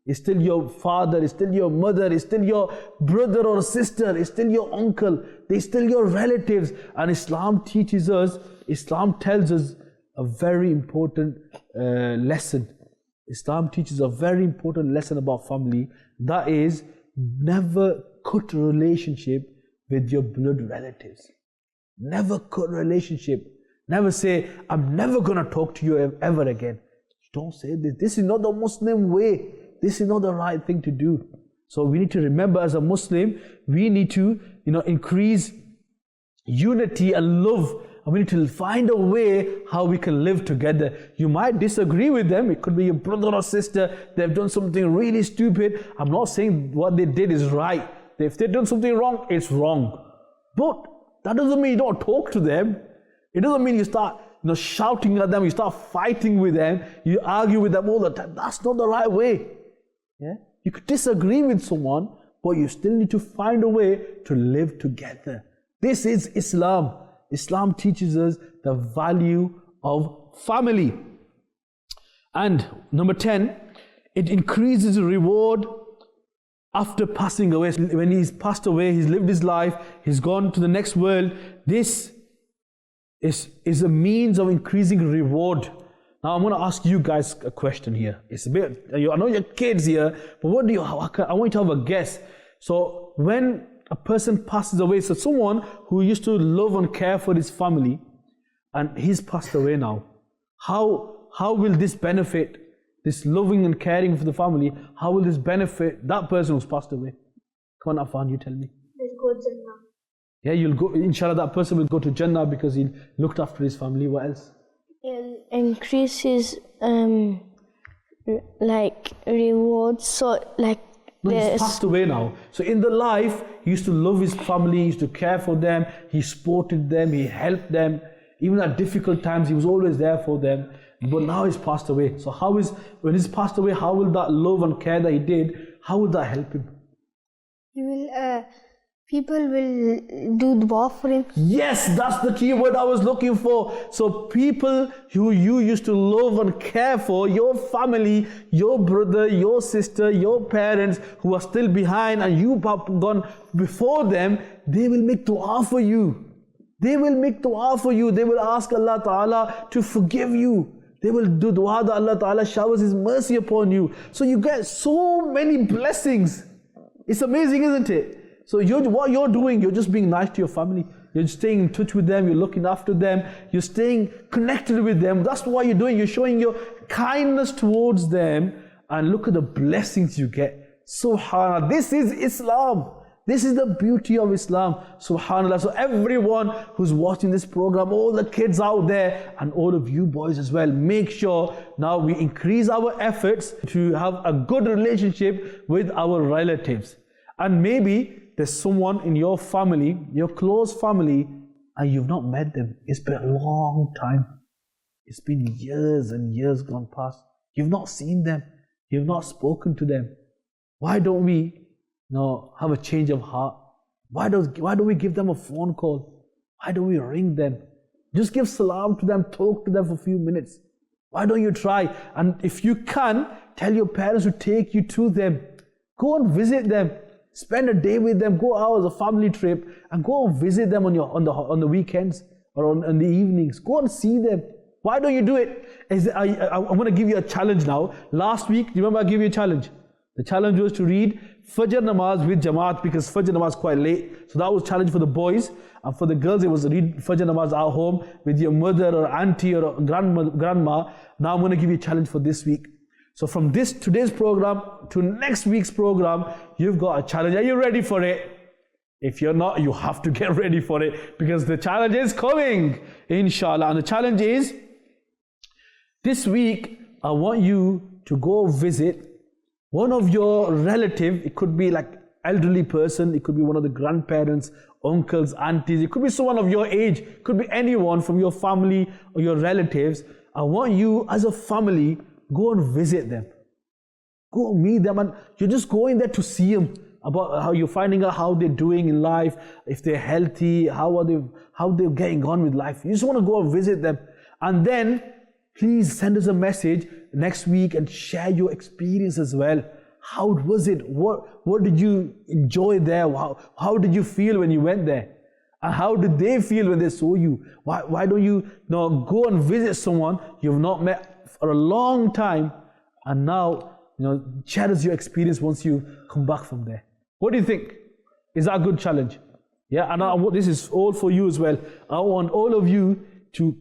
It's still your father, it's still your mother, it's still your brother or sister, it's still your uncle, they're still your relatives. And Islam teaches us, Islam tells us a very important lesson. Islam teaches a very important lesson about family. That is, never cut relationship with your blood relatives. Never cut relationship. Never say, I'm never going to talk to you ever again. Don't say this. This is not the Muslim way. This is not the right thing to do. So we need to remember, as a Muslim, we need to, increase unity and love. And we need to find a way how we can live together. You might disagree with them. It could be your brother or sister. They've done something really stupid. I'm not saying what they did is right. If they've done something wrong, it's wrong. But that doesn't mean you don't talk to them. It doesn't mean you start shouting at them, you start fighting with them, you argue with them all the time. That's not the right way. Yeah? You could disagree with someone, but you still need to find a way to live together. This is Islam. Islam teaches us the value of family. And number 10, it increases the reward after passing away. When he's passed away, he's lived his life, he's gone to the next world. This is a means of increasing reward. Now I'm going to ask you guys a question here. It's a bit, I know you're kids here, but what do you, I want you to have a guess. So when a person passes away, so someone who used to love and care for his family, and he's passed away now, how will this benefit, this loving and caring for the family, how will this benefit that person who's passed away? Come on, Afan, you tell me. They'll go Jannah. Yeah, you'll go, inshallah, that person will go to Jannah because he looked after his family. What else? It increases like rewards. So like No, he's passed away now. So in the life, he used to love his family, he used to care for them, he supported them, he helped them. Even at difficult times, he was always there for them. But now he's passed away. So when he's passed away, how will that love and care that he did, how will that help him? He will, people will do dua for him. Yes, that's the key word I was looking for. So people who you used to love and care for, your family, your brother, your sister, your parents who are still behind and you have gone before them, they will make dua for you. They will make dua for you. They will ask Allah Ta'ala to forgive you. They will do dua that Allah Ta'ala showers His mercy upon you. So you get so many blessings. It's amazing, isn't it? So what you're doing, you're just being nice to your family. You're staying in touch with them, you're looking after them, you're staying connected with them. That's what you're doing. You're showing your kindness towards them, and look at the blessings you get. Subhanallah, this is Islam. This is the beauty of Islam. Subhanallah. So everyone who's watching this program, all the kids out there, and all of you boys as well, make sure now we increase our efforts to have a good relationship with our relatives. And maybe there's someone in your family, your close family, and you've not met them. It's been a long time. It's been years and years gone past. You've not seen them. You've not spoken to them. Why don't we have a change of heart? Why don't we give them a phone call? Why don't we ring them? Just give salam to them, talk to them for a few minutes. Why don't you try? And if you can, tell your parents to take you to them. Go and visit them. Spend a day with them. Go out as a family trip and go and visit them on the weekends or on the evenings. Go and see them. Why don't you do it? I'm going to give you a challenge now. Last week, do you remember I gave you a challenge? The challenge was to read Fajr Namaz with Jamaat, because Fajr Namaz is quite late. So that was a challenge for the boys. And for the girls, it was read Fajr Namaz at home with your mother or auntie or grandma. Now I'm going to give you a challenge for this week. So from today's program to next week's program, you've got a challenge. Are you ready for it? If you're not, you have to get ready for it, because the challenge is coming, inshallah. And the challenge is, this week, I want you to go visit one of your relative. It could be like elderly person, it could be one of the grandparents, uncles, aunties, it could be someone of your age, it could be anyone from your family or your relatives. I want you as a family, go and visit them. Go meet them, and you're just going there to see them, about how you're finding out how they're doing in life, if they're healthy, how they're getting on with life. You just want to go and visit them. And then please send us a message next week and share your experience as well. How was it? What did you enjoy there? How did you feel when you went there? And how did they feel when they saw you? Why don't you go and visit someone you've not met for a long time, and now share us your experience once you come back from there. What do you think? Is that a good challenge? Yeah, and this is all for you as well. I want all of you to,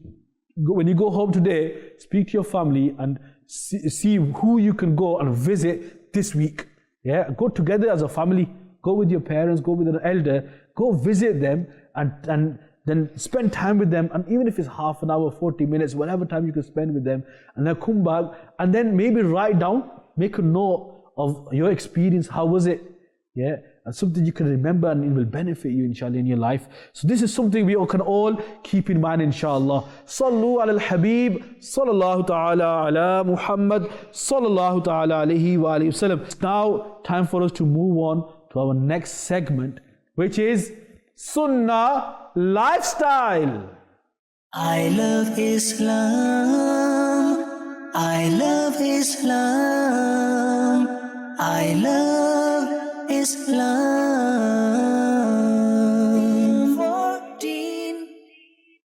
when you go home today, speak to your family and see who you can go and visit this week. Yeah, go together as a family. Go with your parents, go with an elder, go visit them, and then spend time with them. And even if it's half an hour, 40 minutes, whatever time you can spend with them, and then come back and then maybe write down, make a note of your experience. How was it? Yeah, and something you can remember, and it will benefit you, inshallah, in your life. So this is something we can all keep in mind, inshallah. Sallu ala al-Habib, sallallahu ta'ala ala Muhammad, sallallahu ta'ala alayhi wa alayhi wa sallam. It's now time for us to move on to our next segment, which is Sunnah Lifestyle. I love Islam. I love Islam. I love Islam. 14.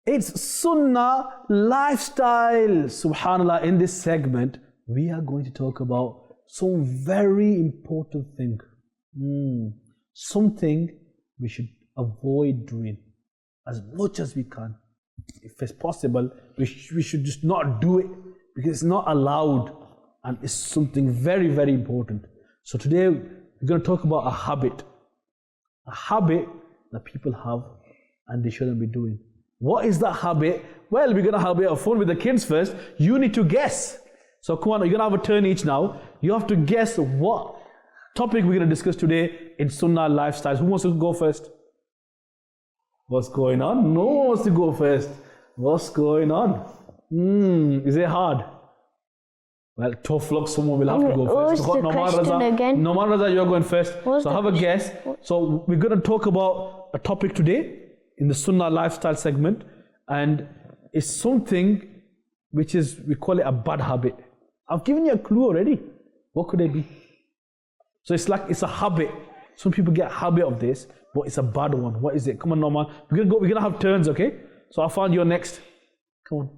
It's Sunnah lifestyle. Subhanallah, in this segment, we are going to talk about some very important thing. Something we should avoid doing as much as we can. If it's possible, we should just not do it because it's not allowed and it's something very, very important. So today, we're going to talk about a habit that people have and they shouldn't be doing. What is that habit? Well, we're going to have a bit of fun with the kids first. You need to guess. So come on, you're going to have a turn each now. You have to guess what topic we're going to discuss today in Sunnah lifestyles. Who wants to go first? What's going on? No one wants to go first. What's going on? Is it hard? Well, tough luck, someone will have to go first. What's the question again? Noman Raza, you're going first. So have a guess. So we're going to talk about a topic today in the Sunnah lifestyle segment, and it's something which is, we call it a bad habit. I've given you a clue already. What could it be? So it's like, it's a habit. Some people get a habit of this, but it's a bad one. What is it? Come on, Noman. We're gonna have turns, okay? So I found your next. Come on.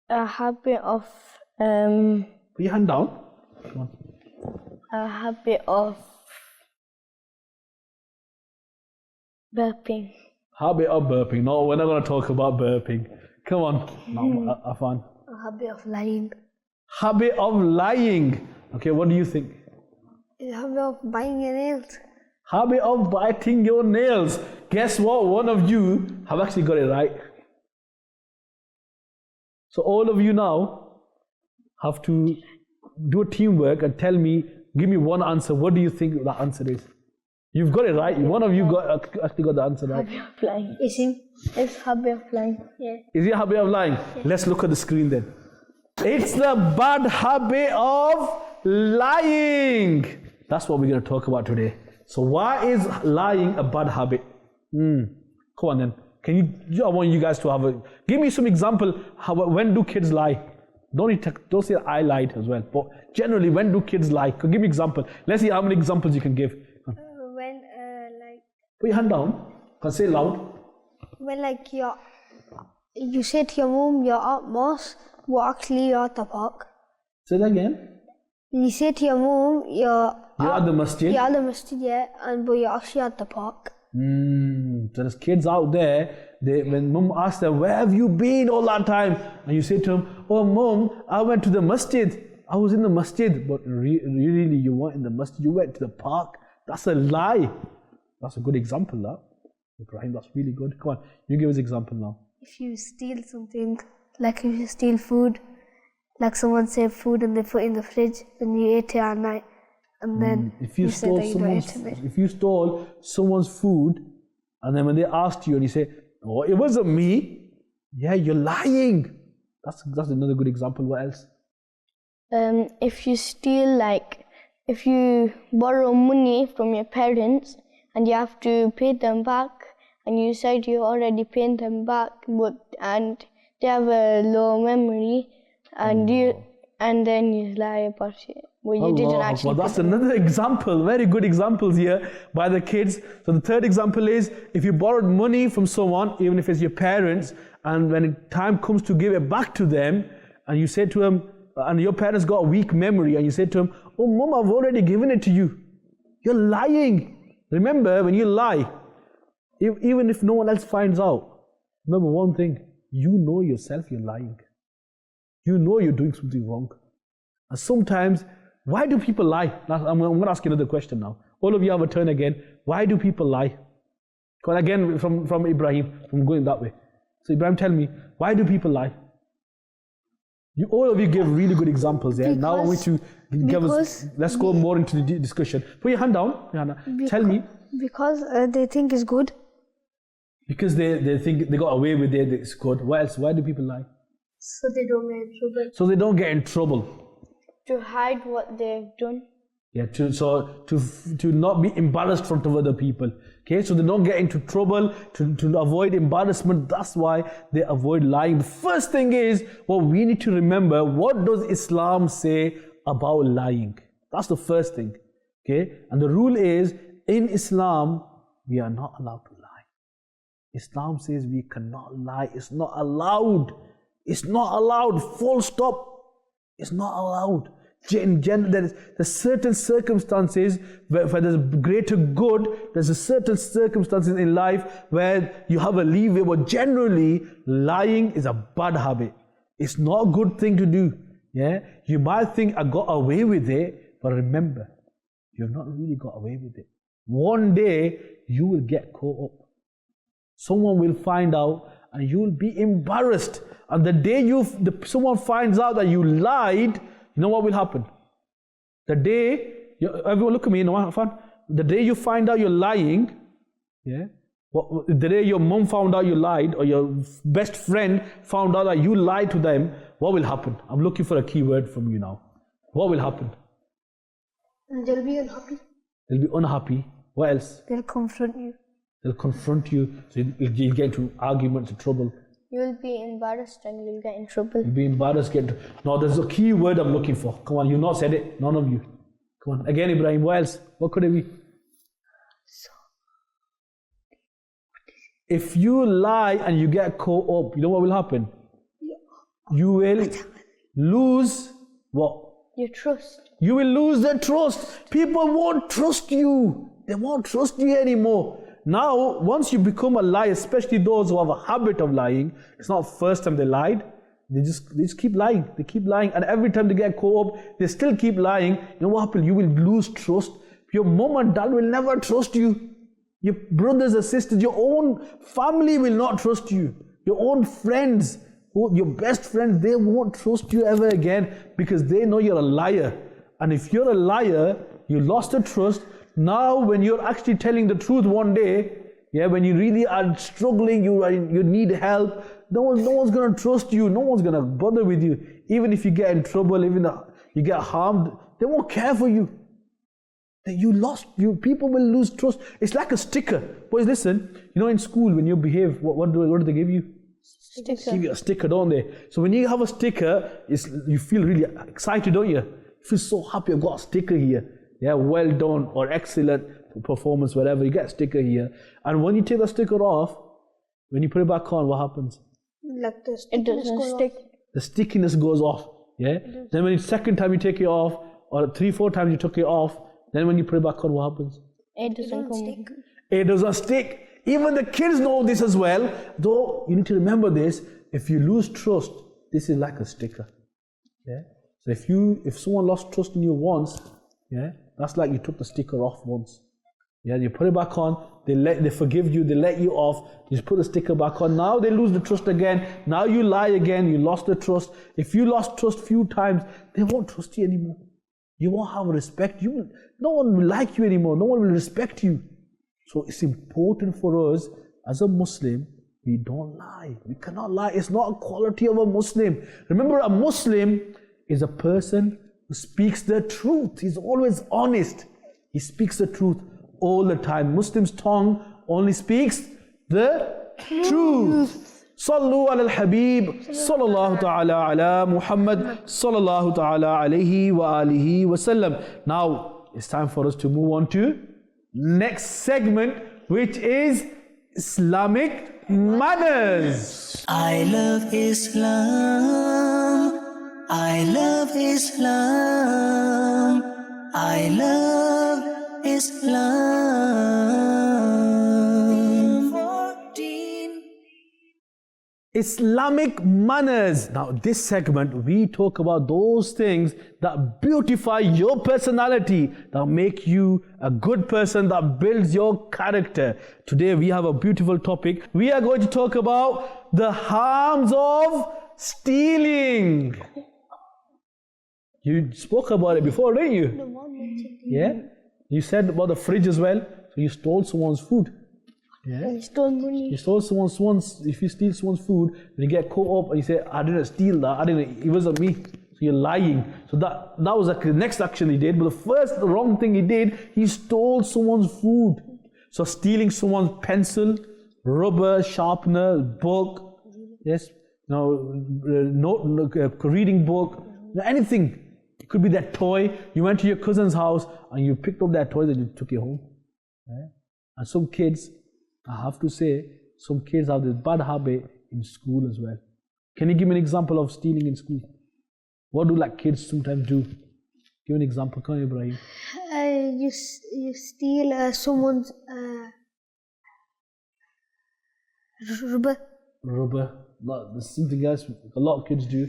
A habit of Put your hand down. Come on. a habit of burping. Habit of burping. No, we're not going to talk about burping. Come on. No, Afan. A habit of lying. Habit of lying. Okay, what do you think? A habit of biting your nails. Habit of biting your nails. Guess what? One of you have actually got it right. So all of you now have to do a teamwork and tell me, give me one answer. What do you think that answer is? You've got it right. One of you actually got the answer right. Habit of lying. Is him? It's habit of lying. Yeah. Is it a habit of lying? Yeah. Let's look at the screen then. It's the bad habit of lying. That's what we're going to talk about today. So why is lying a bad habit? Come on then. I want you guys to give me some example. When do kids lie? Don't say I lied as well. But generally, when do kids lie? Give me example. Let's see how many examples you can give. When Put your hand down. Can say loud. when you say to your mom you're at mosque, but actually you're at the park. Say that again. You say to your mom you're at the masjid. You're at the masjid, yeah, but you're actually at the park. So there's kids out there, when mom asks them, where have you been all that time? And you say to them, oh mom, I went to the masjid. I was in the masjid. But really you weren't in the masjid, you went to the park. That's a lie. That's a good example, that. Ibrahim, that's really good. Come on, you give us an example now. If you steal something, like if you steal food, like someone saved food and they put it in the fridge, and you ate it at night, and then if you stole someone's food, and then when they asked you and you say, oh, it wasn't me, yeah, you're lying. That's another good example. What else? If you steal, if you borrow money from your parents and you have to pay them back, and you said you already paid them back, and they have a low memory, and then you lie about it. Well, you didn't actually. Well, that's another example. Very good examples here by the kids. So the third example is, if you borrowed money from someone, even if it's your parents, and when time comes to give it back to them, and you say to them, and your parents got a weak memory, and you say to them, oh mom, I've already given it to you. You're lying. Remember, when you lie, even if no one else finds out, remember one thing, you know yourself you're lying. You know you're doing something wrong. And sometimes, why do people lie? I'm going to ask you another question now. All of you have a turn again. Why do people lie? Well, again, from Ibrahim, from going that way. So Ibrahim, tell me, why do people lie? All of you gave really good examples. Yeah. Now I want to give us. Let's go more into the discussion. Put your hand down. Tell me. Because they think it's good. Because they think they got away with it. It's good. What else? Why do people lie? So they don't get in trouble. So they don't get in trouble. To hide what they've done. Yeah, to not be embarrassed in front of other people. Okay, so they don't get into trouble, to avoid embarrassment. That's why they avoid lying. The first thing is, well, we need to remember, what does Islam say about lying? That's the first thing. Okay, and the rule is, in Islam, we are not allowed to lie. Islam says we cannot lie. It's not allowed. It's not allowed. Full stop. It's not allowed. There's certain circumstances where there's greater good, there's a certain circumstances in life where you have a leeway, but generally lying is a bad habit. It's not a good thing to do. Yeah, you might think I got away with it, but remember, you've not really got away with it. One day you will get caught up. Someone will find out and you will be embarrassed. And the day someone finds out that you lied, you know what will happen? The day, everyone look at me, the day you find out you're lying, yeah, the day your mom found out you lied, or your best friend found out that you lied to them, what will happen? I'm looking for a key word from you now. What will happen? They'll be unhappy. They'll be unhappy. What else? They'll confront you. They'll confront you, so you'll get into arguments and trouble. You'll be embarrassed and you'll get in trouble. You'll be embarrassed. No, there's a key word I'm looking for. Come on, you've not said it. None of you. Come on. Again, Ibrahim, what else? What could it be? If you lie and you get caught up, you know what will happen? You will lose what? Your trust. You will lose their trust. People won't trust you. They won't trust you anymore. Now, once you become a liar, especially those who have a habit of lying, it's not the first time they lied. They just keep lying. They keep lying. And every time they get caught up, they still keep lying. You know what happens? You will lose trust. Your mom and dad will never trust you. Your brothers and sisters, your own family will not trust you. Your own friends, your best friends, they won't trust you ever again because they know you're a liar. And if you're a liar, you lost the trust. Now when you're actually telling the truth one day, yeah, when you really are struggling, you need help, no one's going to trust you, no one's going to bother with you. Even if you get in trouble, even if you get harmed, they won't care for you. People will lose trust. It's like a sticker. Boys, listen, you know in school when you behave, what do they give you? Sticker. Give you a sticker, don't they? So when you have a sticker, you feel really excited, don't you? You feel so happy, I've got a sticker here. Yeah, well done or excellent performance, whatever. You get a sticker here. And when you take the sticker off, when you put it back on, what happens? Like the It doesn't stick. The stickiness goes off. Yeah. Then when the second time you take it off, or 3-4 times you took it off, then when you put it back on, what happens? It doesn't come. stick. It doesn't stick. Even the kids know this as well. Though you need to remember this. If you lose trust, this is like a sticker. Yeah. So if someone lost trust in you once, yeah, that's like you took the sticker off once. Yeah, you put it back on, they forgive you, they let you off, you just put the sticker back on. Now they lose the trust again. Now you lie again, you lost the trust. If you lost trust few times, they won't trust you anymore. You won't have respect. No one will like you anymore. No one will respect you. So it's important for us as a Muslim, we don't lie. We cannot lie. It's not a quality of a Muslim. Remember, a Muslim is a person who speaks the truth. He's always honest. He speaks the truth all the time. Muslim's tongue only speaks the truth. Sallu ala al-Habib, sallallahu ta'ala ala Muhammad, sallallahu ta'ala alayhi wa alihi wa sallam. Now, it's time for us to move on to next segment, which is Islamic manners. I love Islam. I love Islam. I love Islam. 14. Islamic manners. Now, this segment, we talk about those things that beautify your personality, that make you a good person, that builds your character. Today, we have a beautiful topic. We are going to talk about the harms of stealing. You spoke about it before, didn't you? Yeah? You said about the fridge as well. So you stole someone's food. Yeah? You stole money. You stole if you steal someone's food, and you get caught up and you say, I didn't steal that, it wasn't me. So you're lying. So that was like the next action he did. But the first wrong thing he did, he stole someone's food. So stealing someone's pencil, rubber, sharpener, book, yes, reading book, anything. It could be that toy. You went to your cousin's house and you picked up that toy and you took it home. Yeah? And some kids, I have to say, some kids have this bad habit in school as well. Can you give me an example of stealing in school? What do like kids sometimes do? Give an example, can you, Ibrahim? You steal someone's rubber. Rubber. There's something else a lot of kids do.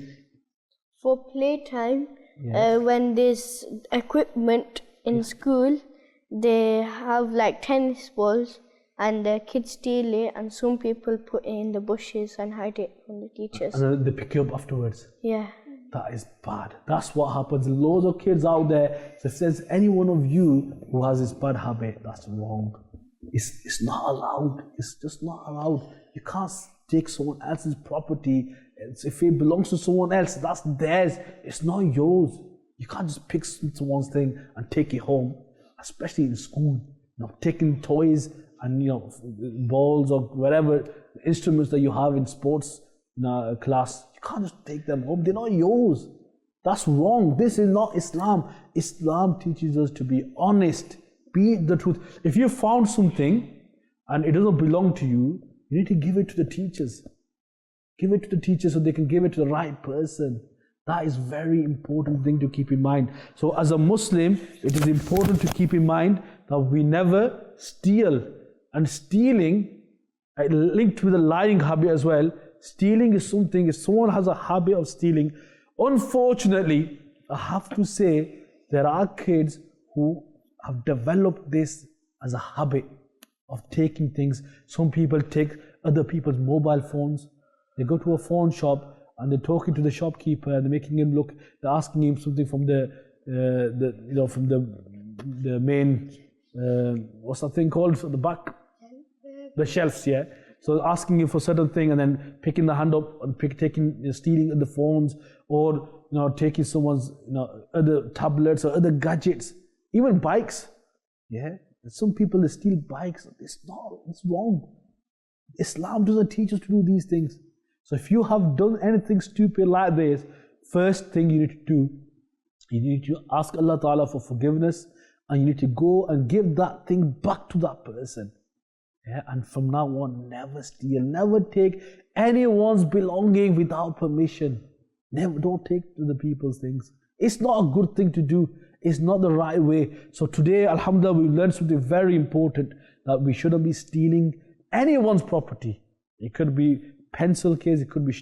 For playtime, Yes. when there's equipment in school, they have like tennis balls and the kids steal it, and some people put it in the bushes and hide it from the teachers. And then they pick you up afterwards. Yeah. That is bad. That's what happens. Loads of kids out there. So if there's any one of you who has this bad habit, that's wrong. It's not allowed. It's just not allowed. You can't take someone else's property. If it belongs to someone else, that's theirs. It's not yours. You can't just pick someone's thing and take it home, especially in school. Taking toys and balls or whatever instruments that you have in sports class. You can't just take them home. They're not yours. That's wrong. This is not Islam. Islam teaches us to be honest. Be the truth. If you found something and it doesn't belong to you, you need to give it to the teachers. Give it to the teachers so they can give it to the right person. That is very important thing to keep in mind. So as a Muslim, it is important to keep in mind that we never steal. And stealing, linked with the lying habit as well, stealing is something, if someone has a habit of stealing, unfortunately, I have to say, there are kids who have developed this as a habit of taking things. Some people take other people's mobile phones. They go to a phone shop and they're talking to the shopkeeper and they're making him look, they're asking him something from the main, what's that thing called at the back? The shelves, yeah. So asking him for certain thing and then picking the hand up and stealing the phones, or taking someone's other tablets or other gadgets, even bikes. Yeah, some people they steal bikes. It's wrong. Islam doesn't teach us to do these things. So if you have done anything stupid like this, first thing you need to do, you need to ask Allah Ta'ala for forgiveness, and you need to go and give that thing back to that person. Yeah, and from now on, never steal, never take anyone's belonging without permission. Don't take other people's things. It's not a good thing to do. It's not the right way. So today, alhamdulillah, we learned something very important, that we shouldn't be stealing anyone's property. It could be pencil case, it could be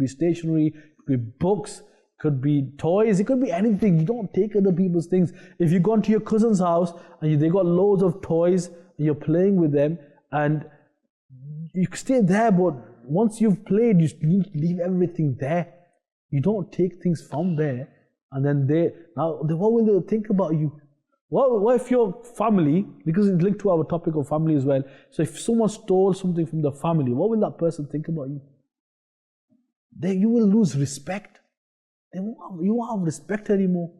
stationery, it could be books, it could be toys, it could be anything. You don't take other people's things. If you go into your cousin's house and they got loads of toys, you're playing with them, and you can stay there, but once you've played, you need to leave everything there. You don't take things from there, and then what will they think about you? What if your family, because it's linked to our topic of family as well, so if someone stole something from the family, what will that person think about you? You will lose respect. You won't have respect anymore.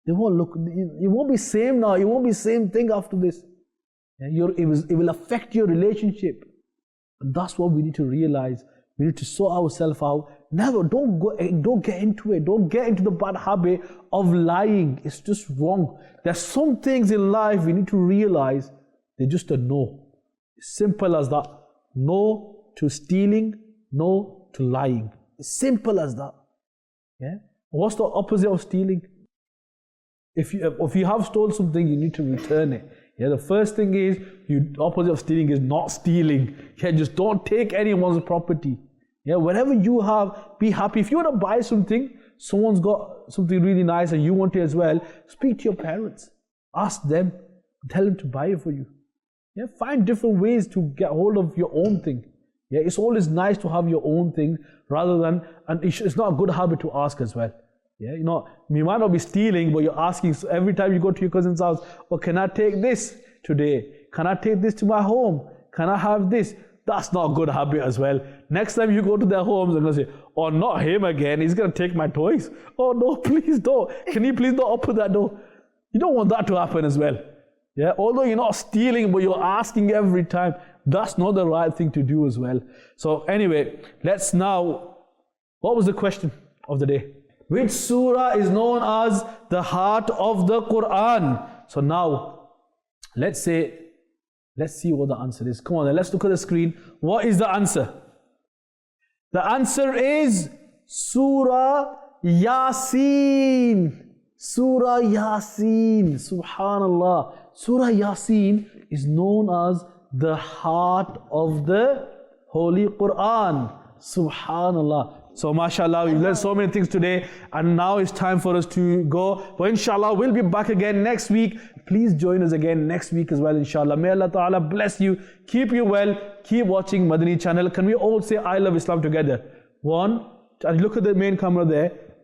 They won't look. It won't be same now. It won't be same thing after this. It will affect your relationship. And that's what we need to realize. We need to sort ourselves out. Don't get into it. Don't get into the bad habit of lying. It's just wrong. There's some things in life we need to realize they're just a no. Simple as that. No to stealing, no to lying. It's simple as that. Yeah. What's the opposite of stealing? If you have stolen something, you need to return it. Yeah, the first thing is, the opposite of stealing is not stealing. Yeah, just don't take anyone's property. Yeah, whatever you have, be happy. If you want to buy something, someone's got something really nice and you want it as well, speak to your parents. Ask them. Tell them to buy it for you. Yeah, find different ways to get hold of your own thing. Yeah, it's always nice to have your own thing rather than, and it's not a good habit to ask as well. Yeah, you might not be stealing, but you're asking. So every time you go to your cousin's house, can I take this today? Can I take this to my home? Can I have this? That's not a good habit as well. Next time you go to their homes, they're going to say, oh, not him again. He's going to take my toys. Oh, no, please don't. Can you please not open that door? You don't want that to happen as well. Yeah, although you're not stealing, but you're asking every time. That's not the right thing to do as well. So anyway, let's now, what was the question of the day? Which surah is known as the heart of the Quran? So now, let's see what the answer is. Come on, then, let's look at the screen. What is the answer? The answer is Surah Yasin. Surah Yasin. Subhanallah. Surah Yasin is known as the heart of the Holy Quran. Subhanallah. So mashallah, we've learned so many things today, and now it's time for us to go. But inshallah, we'll be back again next week. Please join us again next week as well, inshallah. May Allah Ta'ala bless you, keep you well, keep watching Madani Channel. Can we all say I love Islam together? One, and look at the main camera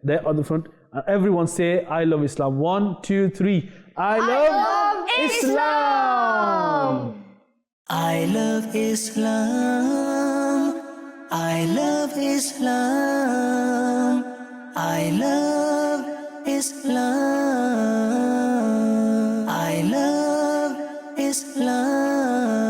there on the front. And everyone say I love Islam. 1, 2, 3. I love Islam. I love Islam. I love Islam. I love Islam. I love Islam.